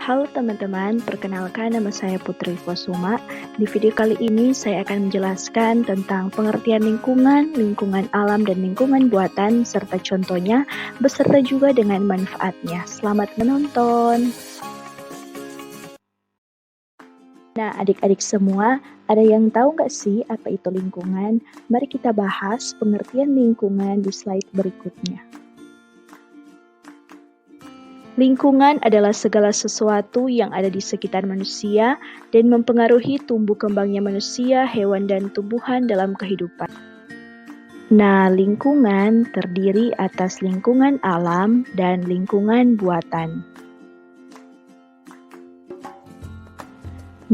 Halo teman-teman, perkenalkan nama saya Putri Fosuma. Di video kali ini saya akan menjelaskan tentang pengertian lingkungan, lingkungan alam dan lingkungan buatan, serta contohnya, beserta juga dengan manfaatnya. Selamat menonton! Nah, adik-adik semua, ada yang tahu nggak sih apa itu lingkungan? Mari kita bahas pengertian lingkungan di slide berikutnya. Lingkungan adalah segala sesuatu yang ada di sekitar manusia dan mempengaruhi tumbuh kembangnya manusia, hewan, dan tumbuhan dalam kehidupan. Nah, lingkungan terdiri atas lingkungan alam dan lingkungan buatan.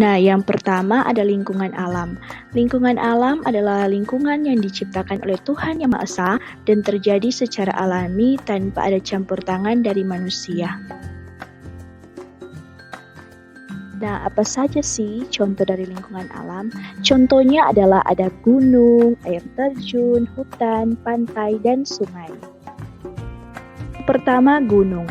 Nah, yang pertama ada lingkungan alam. Lingkungan alam adalah lingkungan yang diciptakan oleh Tuhan Yang Maha Esa dan terjadi secara alami tanpa ada campur tangan dari manusia. Nah, apa saja sih contoh dari lingkungan alam? Contohnya adalah ada gunung, air terjun, hutan, pantai, dan sungai. Pertama, gunung.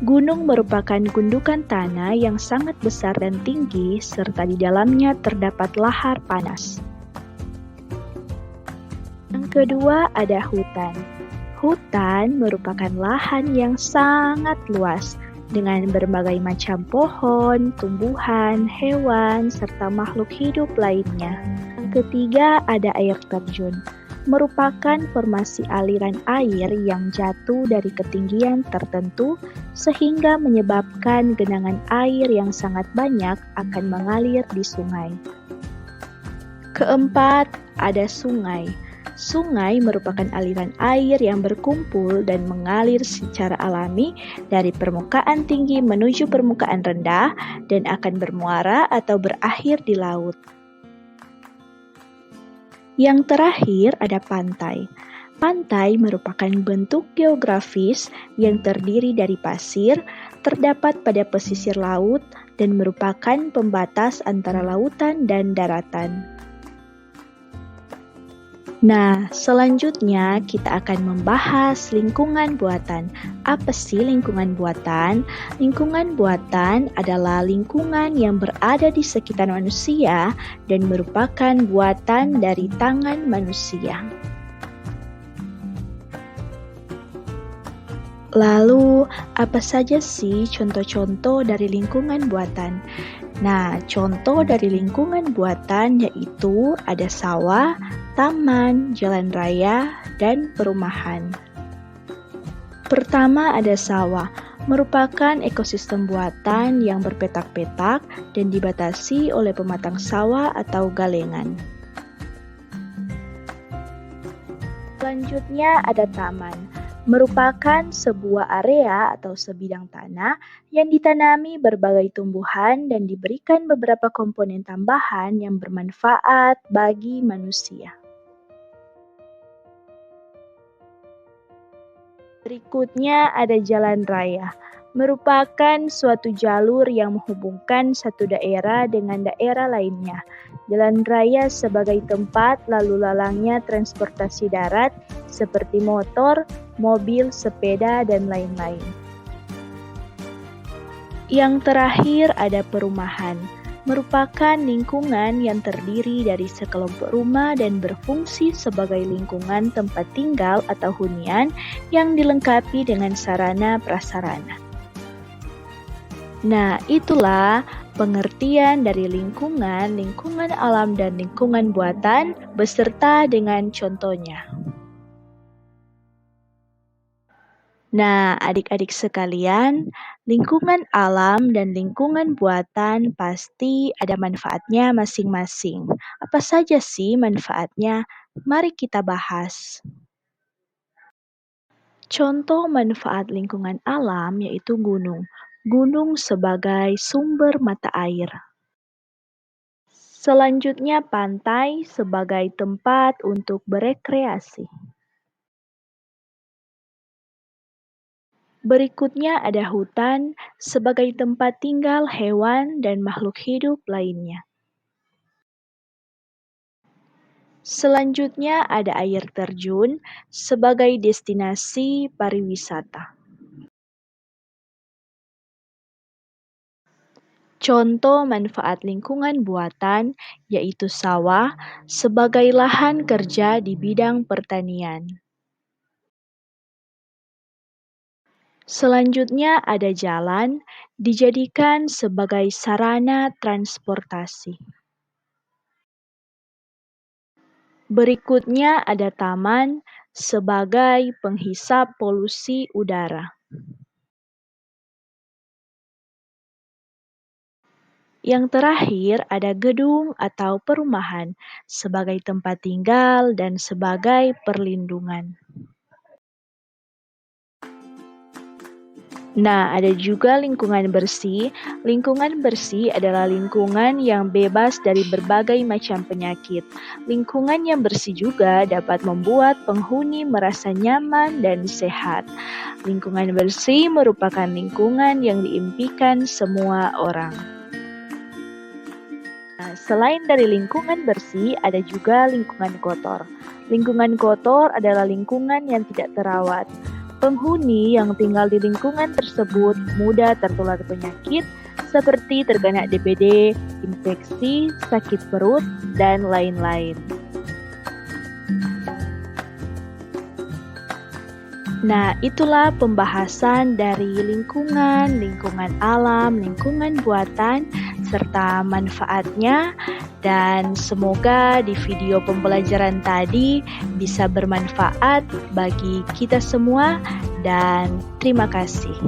Gunung merupakan gundukan tanah yang sangat besar dan tinggi, serta di dalamnya terdapat lahar panas. Yang kedua, ada hutan. Hutan merupakan lahan yang sangat luas, dengan berbagai macam pohon, tumbuhan, hewan, serta makhluk hidup lainnya. Yang ketiga, ada air terjun. Merupakan formasi aliran air yang jatuh dari ketinggian tertentu sehingga menyebabkan genangan air yang sangat banyak akan mengalir di sungai. Keempat, ada sungai. Sungai merupakan aliran air yang berkumpul dan mengalir secara alami dari permukaan tinggi menuju permukaan rendah dan akan bermuara atau berakhir di laut. Yang terakhir ada pantai. Pantai merupakan bentuk geografis yang terdiri dari pasir, terdapat pada pesisir laut, dan merupakan pembatas antara lautan dan daratan. Nah, selanjutnya kita akan membahas lingkungan buatan. Apa sih lingkungan buatan? Lingkungan buatan adalah lingkungan yang berada di sekitar manusia dan merupakan buatan dari tangan manusia. Lalu, apa saja sih contoh-contoh dari lingkungan buatan? Nah, contoh dari lingkungan buatan yaitu ada sawah, taman, jalan raya, dan perumahan. Pertama ada sawah, merupakan ekosistem buatan yang berpetak-petak dan dibatasi oleh pematang sawah atau galengan. Selanjutnya ada taman, merupakan sebuah area atau sebidang tanah yang ditanami berbagai tumbuhan dan diberikan beberapa komponen tambahan yang bermanfaat bagi manusia. Berikutnya ada jalan raya, merupakan suatu jalur yang menghubungkan satu daerah dengan daerah lainnya. Jalan raya sebagai tempat lalu lalangnya transportasi darat seperti motor, mobil, sepeda, dan lain-lain. Yang terakhir ada perumahan, merupakan lingkungan yang terdiri dari sekelompok rumah dan berfungsi sebagai lingkungan tempat tinggal atau hunian yang dilengkapi dengan sarana prasarana. Nah, itulah pengertian dari lingkungan, lingkungan alam, dan lingkungan buatan beserta dengan contohnya. Nah, adik-adik sekalian, lingkungan alam dan lingkungan buatan pasti ada manfaatnya masing-masing. Apa saja sih manfaatnya? Mari kita bahas. Contoh manfaat lingkungan alam yaitu gunung. Gunung sebagai sumber mata air. Selanjutnya pantai sebagai tempat untuk berekreasi. Berikutnya ada hutan sebagai tempat tinggal hewan dan makhluk hidup lainnya. Selanjutnya ada air terjun sebagai destinasi pariwisata. Contoh manfaat lingkungan buatan yaitu sawah sebagai lahan kerja di bidang pertanian. Selanjutnya ada jalan dijadikan sebagai sarana transportasi. Berikutnya ada taman sebagai penghisap polusi udara. Yang terakhir ada gedung atau perumahan sebagai tempat tinggal dan sebagai perlindungan. Nah, ada juga lingkungan bersih. Lingkungan bersih adalah lingkungan yang bebas dari berbagai macam penyakit. Lingkungan yang bersih juga dapat membuat penghuni merasa nyaman dan sehat. Lingkungan bersih merupakan lingkungan yang diimpikan semua orang. Nah, selain dari lingkungan bersih, ada juga lingkungan kotor. Lingkungan kotor adalah lingkungan yang tidak terawat. Penghuni yang tinggal di lingkungan tersebut mudah tertular penyakit seperti terkena DBD, infeksi, sakit perut, dan lain-lain. Nah, itulah pembahasan dari lingkungan, lingkungan alam, lingkungan buatan, serta manfaatnya. Dan semoga di video pembelajaran tadi bisa bermanfaat bagi kita semua dan terima kasih.